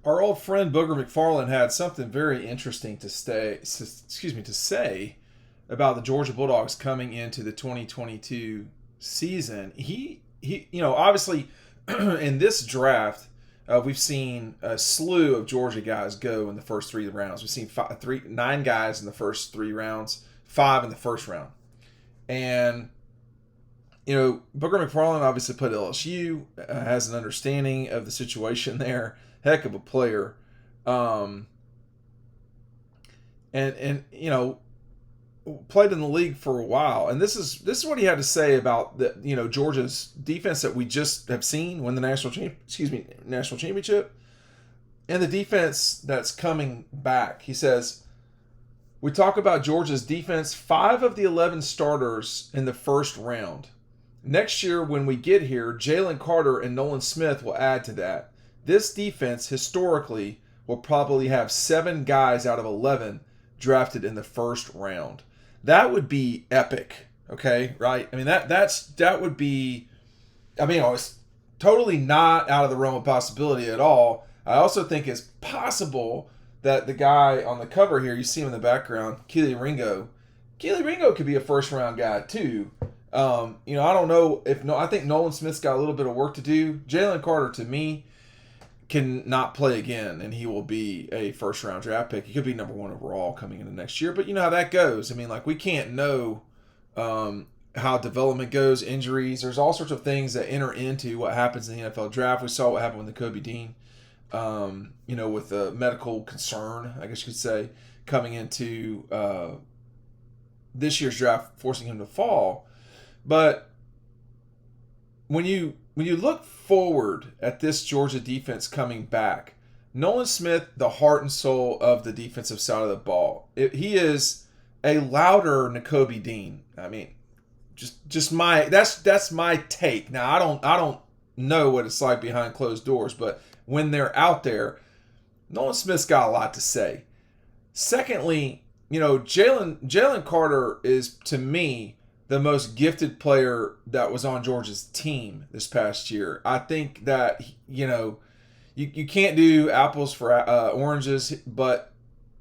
our old friend Booger McFarland had something very interesting to say about the Georgia Bulldogs coming into the 2022 season. Obviously, in this draft, we've seen a slew of Georgia guys go in the first 3 rounds. We've seen 9 guys in the first 3 rounds, 5 in the first round. And, Booger McFarland obviously put LSU, has an understanding of the situation there. Heck of a player. Played in the league for a while. And this is what he had to say about Georgia's defense that we just have seen win the national championship, and the defense that's coming back. He says, we talk about Georgia's defense, 5 of the 11 starters in the first round. Next year, when we get here, Jalen Carter and Nolan Smith will add to that. This defense, historically, will probably have 7 guys out of 11 drafted in the first round. That would be epic, okay? Right? I mean, that would be, it's totally not out of the realm of possibility at all. I also think it's possible that the guy on the cover here, you see him in the background, Keely Ringo could be a first-round guy too. I don't know I think Nolan Smith's got a little bit of work to do. Jalen Carter, to me, can not play again, and he will be a first-round draft pick. He could be number 1 overall coming into next year, but you know how that goes. I mean, we can't know how development goes, injuries. There's all sorts of things that enter into what happens in the NFL draft. We saw what happened with Kobe Dean, with a medical concern, I guess you could say, coming into this year's draft, forcing him to fall. But when you look forward at this Georgia defense coming back, Nolan Smith, the heart and soul of the defensive side of the ball. He is a louder Nakobe Dean. I mean, just that's my take. Now I don't know what it's like behind closed doors, but when they're out there, Nolan Smith's got a lot to say. Secondly, Jalen Carter is, to me, the most gifted player that was on Georgia's team this past year. I think that, you can't do apples for oranges, but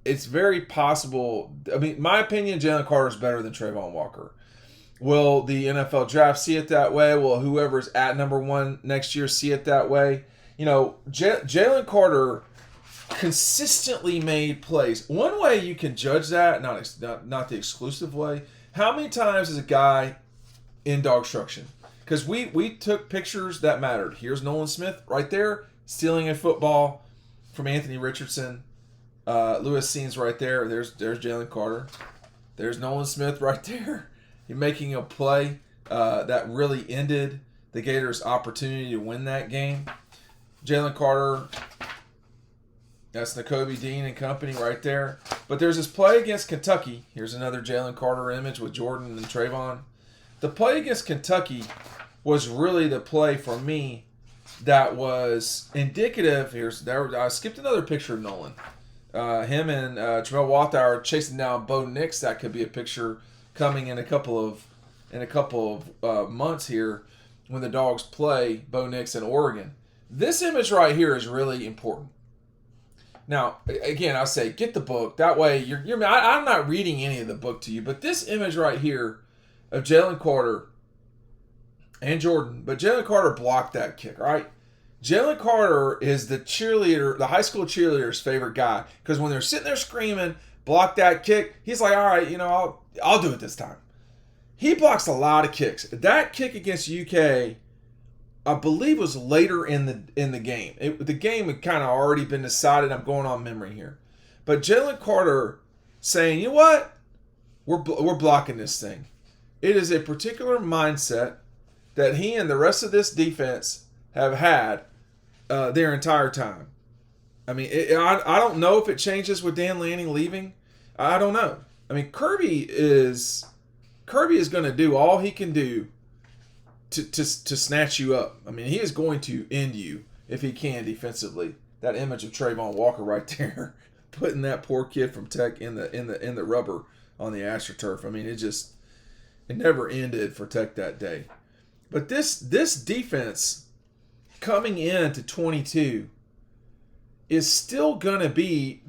it's very possible. I mean, my opinion, Jalen Carter is better than Trayvon Walker. Will the NFL draft see it that way? Will whoever's at number 1 next year see it that way? Jalen Carter consistently made plays. One way you can judge that, not the exclusive way, how many times is a guy in DAWGSTRUCTION? Because we took pictures that mattered. Here's Nolan Smith right there, stealing a football from Anthony Richardson. Lewis Scenes right there. There's Jalen Carter. There's Nolan Smith right there. You're making a play that really ended the Gators' opportunity to win that game. Jalen Carter, that's Nakobe Dean and company right there. But there's this play against Kentucky. Here's another Jalen Carter image with Jordan and Trayvon. The play against Kentucky was really the play for me that was indicative. I skipped another picture of Nolan. Him and Tramel Walthour chasing down Bo Nix. That could be a picture coming in a couple of months here when the Dogs play Bo Nix in Oregon. This image right here is really important. Now, again, I say get the book. That way, I'm not reading any of the book to you, but this image right here of Jalen Carter and Jordan, but Jalen Carter blocked that kick, right? Jalen Carter is the high school cheerleader's favorite guy, because when they're sitting there screaming, block that kick, he's like, all right, I'll do it this time. He blocks a lot of kicks. That kick against UK, I believe, was later in the game. The game had kind of already been decided. I'm going on memory here. But Jalen Carter saying, you know what? We're blocking this thing. It is a particular mindset that he and the rest of this defense have had their entire time. I mean, I don't know if it changes with Dan Lanning leaving. I don't know. I mean, Kirby is going to do all he can do to snatch you up. I mean, he is going to end you if he can defensively. That image of Trayvon Walker right there, putting that poor kid from Tech in the rubber on the AstroTurf. I mean, it never ended for Tech that day. But this defense coming into 22 is still going to be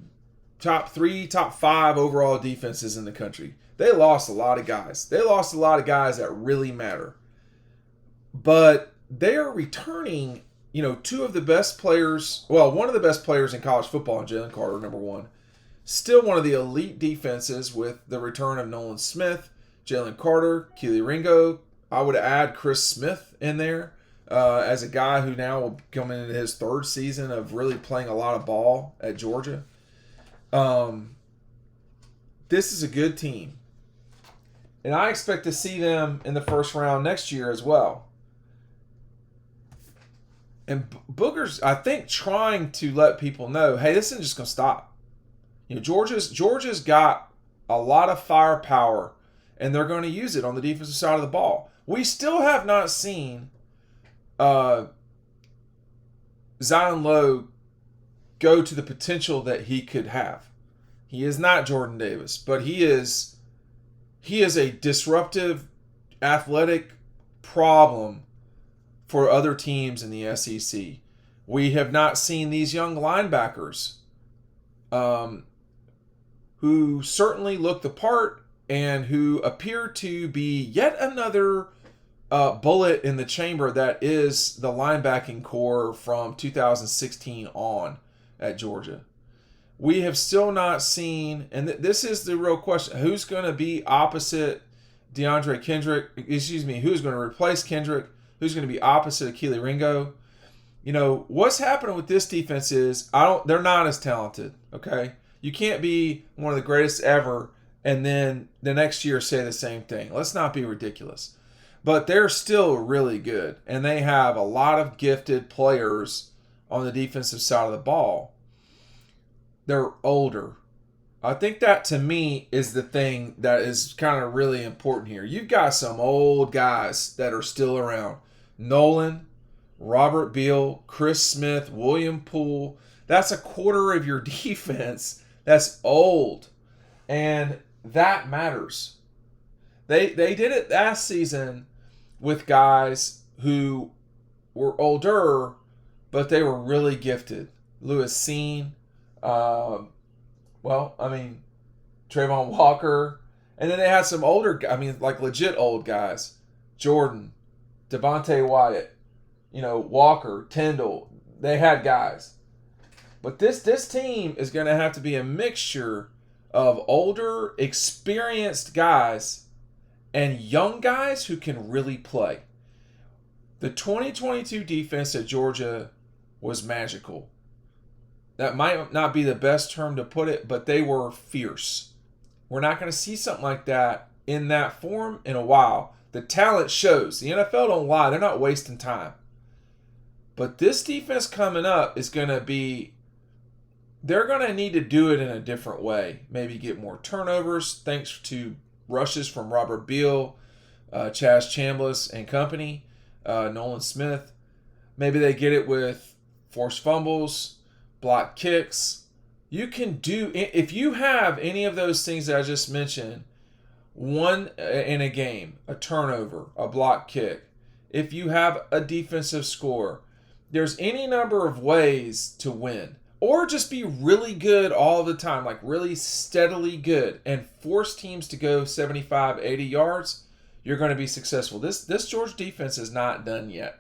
top 3, top 5 overall defenses in the country. They lost a lot of guys. They lost a lot of guys that really matter. But they are returning, two of the best players. Well, one of the best players in college football, Jalen Carter, number one. Still one of the elite defenses with the return of Nolan Smith, Jalen Carter, Keely Ringo. I would add Chris Smith in there as a guy who now will come into his 3rd season of really playing a lot of ball at Georgia. This is a good team. And I expect to see them in the first round next year as well. And Booger's, I think, trying to let people know, hey, this isn't just going to stop. Georgia's got a lot of firepower, and they're going to use it on the defensive side of the ball. We still have not seen Zion Lowe go to the potential that he could have. He is not Jordan Davis, but he is a disruptive athletic problem for other teams in the SEC. We have not seen these young linebackers who certainly look the part and who appear to be yet another bullet in the chamber that is the linebacking core from 2016 on at Georgia. We have still not seen, and this is the real question, who's going to be opposite who's going to replace Kendrick, who's going to be opposite of Keely Ringo. What's happening with this defense is they're not as talented, okay? You can't be one of the greatest ever and then the next year say the same thing. Let's not be ridiculous. But they're still really good, and they have a lot of gifted players on the defensive side of the ball. They're older. I think that, to me, is the thing that is kind of really important here. You've got some old guys that are still around. Nolan, Robert Beal, Chris Smith, William Poole. That's a quarter of your defense that's old. And that matters. They did it last season with guys who were older, but they were really gifted. Lewis Seen, Trayvon Walker. And then they had some older, like legit old guys. Jordan, Devontae Wyatt, Walker, Tyndall. They had guys. But this team is going to have to be a mixture of older, experienced guys and young guys who can really play. The 2022 defense at Georgia was magical. That might not be the best term to put it, but they were fierce. We're not going to see something like that in that form in a while. The talent shows. The NFL don't lie. They're not wasting time. But this defense coming up is going to be, they're going to need to do it in a different way. Maybe get more turnovers thanks to rushes from Robert Beal, Chaz Chambliss and company, Nolan Smith. Maybe they get it with forced fumbles, block kicks. You can do, if you have any of those things that I just mentioned, one in a game, a turnover, a block kick, if you have a defensive score, there's any number of ways to win. Or just be really good all the time, like really steadily good, and force teams to go 75, 80 yards, you're going to be successful. This Georgia defense is not done yet.